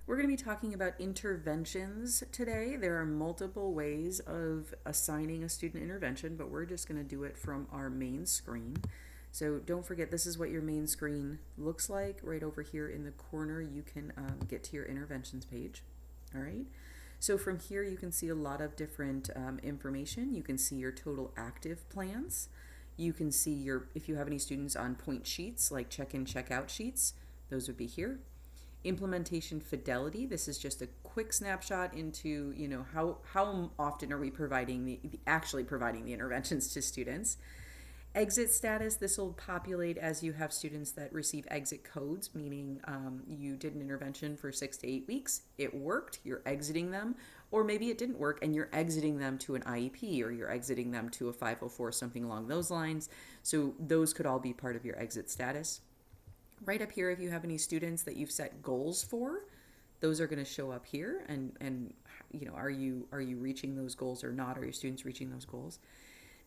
We're going to be talking about interventions today. There are multiple ways of assigning a student intervention, but we're just going to do it from our main screen. So don't forget, this is what your main screen looks like. Right over here in the corner, you can get to your interventions page. All right. So from here, you can see a lot of different information. You can see your total active plans. You can see if you have any students on point sheets, like check-in, check-out sheets, those would be here. Implementation fidelity, this is just a quick snapshot into, how often are we actually providing the interventions to students. Exit status, this will populate as you have students that receive exit codes, meaning you did an intervention for 6 to 8 weeks, it worked, you're exiting them, or maybe it didn't work and you're exiting them to an IEP, or you're exiting them to a 504, something along those lines. So those could all be part of your exit status. Right up here, if you have any students that you've set goals for, those are going to show up here, and are you reaching those goals or not? Are your students reaching those goals?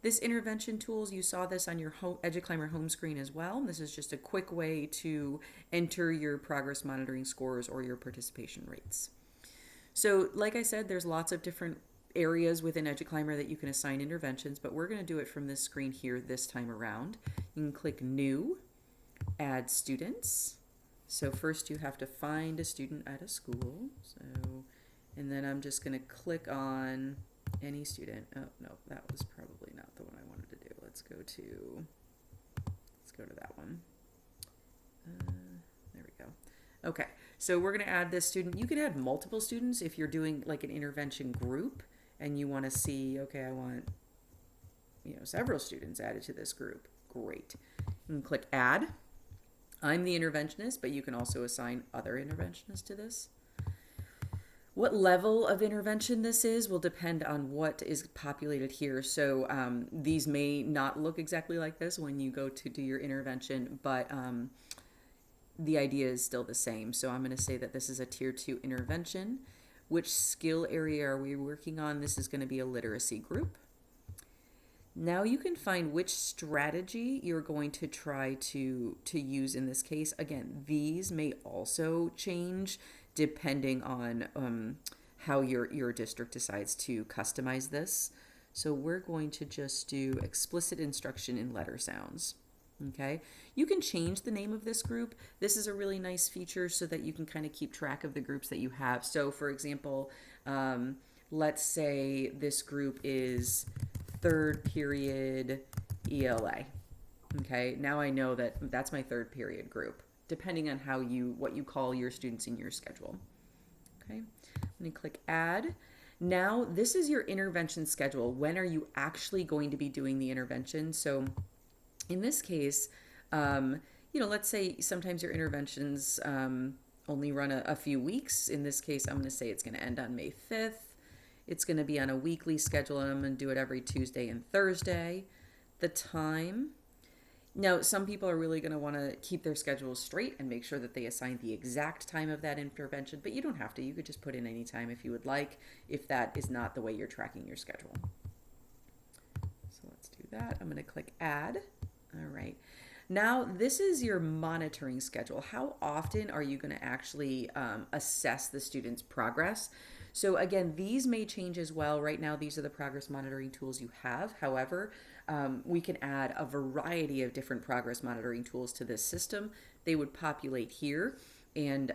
This intervention tools, you saw this on your EduClimber home screen as well. This is just a quick way to enter your progress monitoring scores or your participation rates. So like I said, there's lots of different areas within EduClimber that you can assign interventions, but we're going to do it from this screen here this time around. You can click New, Add Students. So first you have to find a student at a school. And then I'm just going to click on any student. Oh, no, that was probably not the one I wanted to do. Let's go to that one. There we go. Okay, so we're going to add this student. You can add multiple students if you're doing like an intervention group and you want to see, okay, I want, several students added to this group. Great. You can click Add. I'm the interventionist, but you can also assign other interventionists to this. What level of intervention this is will depend on what is populated here. So these may not look exactly like this when you go to do your intervention, but the idea is still the same. So I'm going to say that this is a Tier 2 intervention. Which skill area are we working on? This is going to be a literacy group. Now you can find which strategy you're going to try to use in this case. Again, these may also change depending on how your district decides to customize this. So we're going to just do explicit instruction in letter sounds. Okay, you can change the name of this group. This is a really nice feature so that you can kind of keep track of the groups that you have. So for example, let's say this group is third period ELA. Okay, now I know that that's my third period group, depending on what you call your students in your schedule. Okay, I'm going to click Add. Now this is your intervention schedule. When are you actually going to be doing the intervention? So in this case, let's say sometimes your interventions only run a few weeks. In this case, I'm going to say it's going to end on May 5th. It's going to be on a weekly schedule, and I'm going to do it every Tuesday and Thursday. The time. Now, some people are really going to want to keep their schedules straight and make sure that they assign the exact time of that intervention, but you don't have to. You could just put in any time if you would like, if that is not the way you're tracking your schedule. So let's do that. I'm going to click Add. All right. Now, this is your monitoring schedule. How often are you going to actually assess the student's progress? So again, these may change as well. Right now, these are the progress monitoring tools you have. However, we can add a variety of different progress monitoring tools to this system. They would populate here, and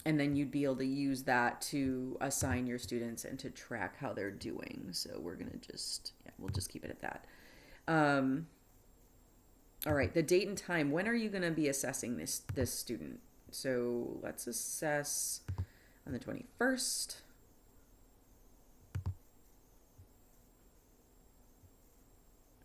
then you'd be able to use that to assign your students and to track how they're doing. So we're going to we'll just keep it at that. All right, the date and time. When are you going to be assessing this student? So let's assess on the 21st.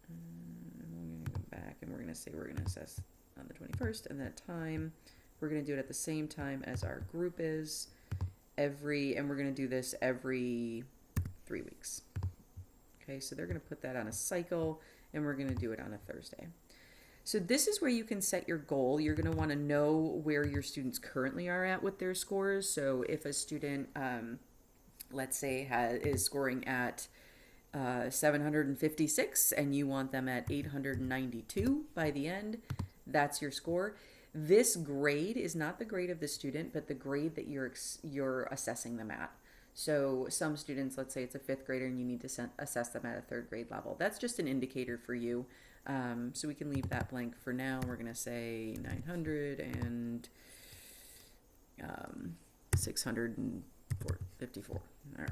And we're going to go back and we're going to say we're going to assess on the 21st, and that time we're going to do it at the same time as our group is and we're going to do this every 3 weeks. Okay, so they're going to put that on a cycle, and we're going to do it on a Thursday. So this is where you can set your goal. You're going to want to know where your students currently are at with their scores. So if a student, let's say, is scoring at 756 and you want them at 892 by the end, that's your score. This grade is not the grade of the student, but the grade that you're assessing them at. So some students, let's say it's a fifth grader and you need to assess them at a third grade level. That's just an indicator for you. So we can leave that blank for now. We're going to say 900 and 654. All right.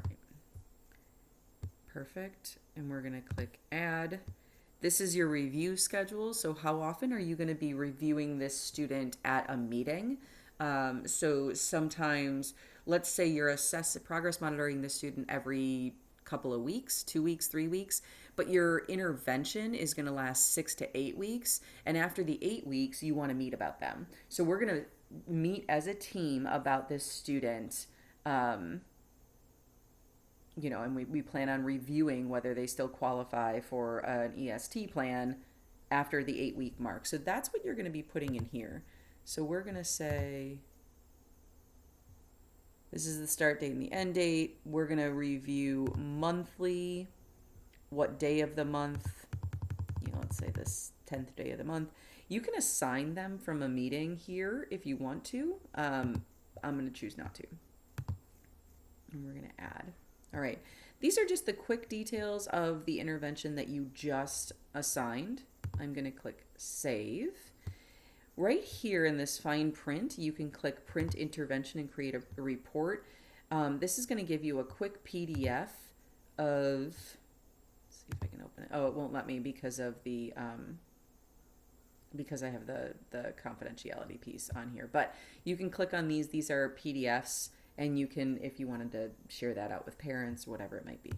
Perfect. And we're going to click add. This is your review schedule. So how often are you going to be reviewing this student at a meeting? So sometimes, let's say you're progress monitoring the student every couple of weeks, 2 weeks, 3 weeks, but your intervention is going to last 6 to 8 weeks. And after the 8 weeks, you want to meet about them. So we're going to meet as a team about this student. And we plan on reviewing whether they still qualify for an EST plan after the 8-week mark. So that's what you're going to be putting in here. So we're going to say, this is the start date and the end date. We're going to review monthly, what day of the month, let's say this 10th day of the month. You can assign them from a meeting here if you want to. I'm going to choose not to. And we're going to add. All right, these are just the quick details of the intervention that you just assigned. I'm going to click save. Right here in this fine print, you can click print intervention and create a report. This is going to give you a quick PDF of, let's see if I can open it. Oh, it won't let me because of the, because I have the confidentiality piece on here. But you can click on these. These are PDFs. And you can, if you wanted to share that out with parents, whatever it might be.